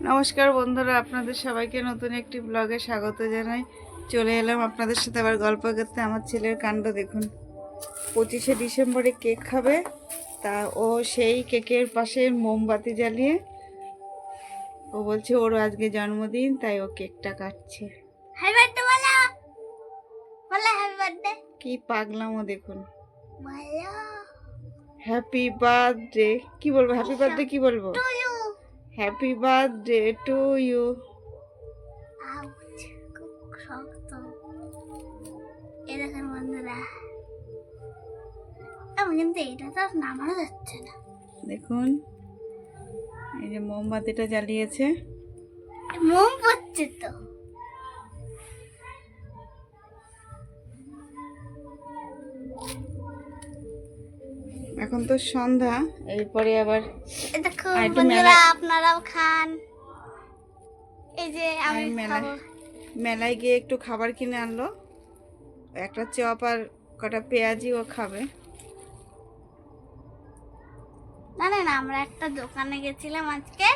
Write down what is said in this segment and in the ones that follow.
নমস্কার বন্ধুরা, আপনাদের সবাইকে নতুন একটি ব্লগে স্বাগত জানাই। চলে এলাম আপনাদের সাথে আবার গল্প করতে। আমার ছেলের কাণ্ড দেখুন, 25শে ডিসেম্বরে কেক খাবে, তা ও সেই কেকের পাশে মোমবাতি জ্বালিয়ে ও বলছে ওর আজকে জন্মদিন, তাই ও কেকটা কাটছে। হ্যাপি বার্থডে বলো, বলো হ্যাপি বার্থডে। কি পাগলামো দেখুন, বলো হ্যাপি বার্থডে। কি বলবো? হ্যাপি বার্থডে কি বলবো? To you. Happy birthday to you. Ouch, খুব শক্ত। এই দেখেন বন্ধুরা, আমি কিন্তু এটা তো নামানো যাচ্ছে না। দেখুন এই যে মোমবাতিটা জ্বালিয়েছে। মোম পড়ছে তো। এখন তো সন্ধ্যা, এরপরে আবার দেখুন আর একটু বন্ধুরা, মেলায়- আপনারাও খান। এই যে আমি আমি খাবো। মেলায় গিয়ে একটু খাবার কিনে আনলো, একটা চপ আর কটা পেঁয়াজি ও খাবে। না না না, আমরা একটা দোকানে গেছিলাম আজকে,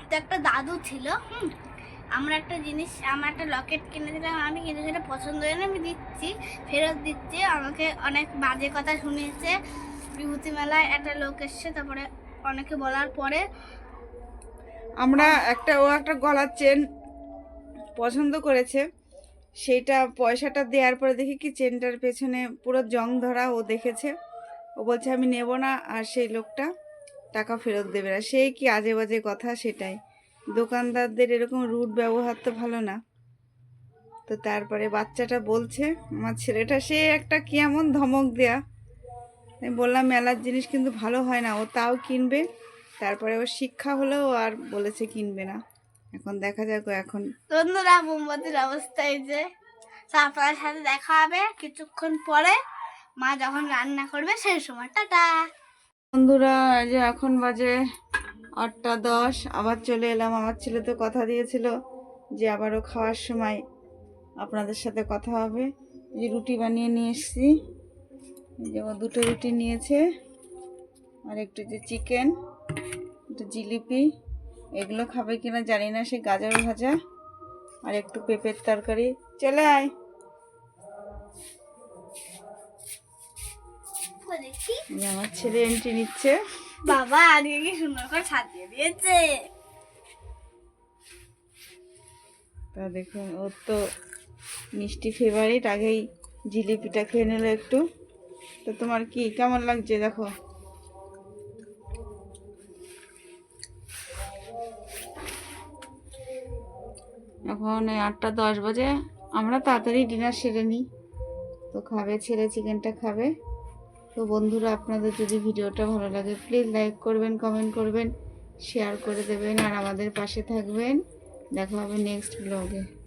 তো একটা দাদু ছিল। আমরা একটা জিনিস, আমার একটা লকেট কিনেছিলাম আমি, কিন্তু সেটা পছন্দ হয়নি, আমি দিচ্ছি, ফেরত দিচ্ছি। আমাকে অনেক বাজে কথা শুনিয়েছে। বিভূতি মেলায় একটা লোক এসছে, তারপরে অনেকে বলার পরে আমরা ও একটা গলার চেন পছন্দ করেছে, সেইটা পয়সাটা দেওয়ার পরে দেখি কি চেনটার পেছনে পুরো জং ধরা। ও দেখেছে, ও বলছে আমি নেব না, আর সেই লোকটা টাকা ফেরত দেবে না। সেই কি আজে বাজে কথা! সেটাই, দোকানদারদের এরকম রুড ব্যবহার তো ভালো না। তো তারপরে বাচ্চাটা বলছে, আমার ছেলেটা সে একটা কি এমন ধমক দেয়া। আমি বললাম মেলার জিনিস কিন্তু ভালো হয় না, ও তাও কিনবে। তারপরে ওর শিক্ষা হলেও আর বলেছে কিনবে না। এখন দেখা যাক ও এখন। বন্ধুরা, মোমবাতির অবস্থা এই যে। তো আপনার সাথে দেখা হবে কিছুক্ষণ পরে, মা যখন রান্না করবে সেই সময়। টাটা বন্ধুরা, এই যে এখন বাজে 8টা 10। আবার চলে এলাম। আমার ছেলে তো কথা দিয়েছিল যে আবারও খাওয়ার সময় আপনাদের সাথে কথা হবে। যে রুটি বানিয়ে নিয়ে এসেছি, যে ও 2টো রুটি নিয়েছে, আর একটু যে চিকেন, একটু জিলিপি, এগুলো খাবে কিনা জানি না। সে গাজর ভাজা আর একটু পেঁপের তরকারি। চলে আয়। দেখি। আমার ছেলে এন্ট্রি নিচ্ছে। বাবা আজকে কি সুন্দর করে সাজিয়ে দিয়েছে। তা দেখুন, ওর তো মিষ্টি ফেভারিট, আগেই জিলিপিটা খেয়ে নিল একটু। তো তোমার কি কেমন লাগছে দেখো? এখন 8টা 10 বাজে, আমরা তাড়াতাড়ি ডিনার সেরে নিই। তো খাবে ছেলে, চিকেনটা খাবে। তো বন্ধুরা, আপনাদের যদি ভিডিওটা ভালো লাগে প্লিজ লাইক করবেন, কমেন্ট করবেন, শেয়ার করে দেবেন, আর আমাদের পাশে থাকবেন। দেখা হবে নেক্সট ব্লগে।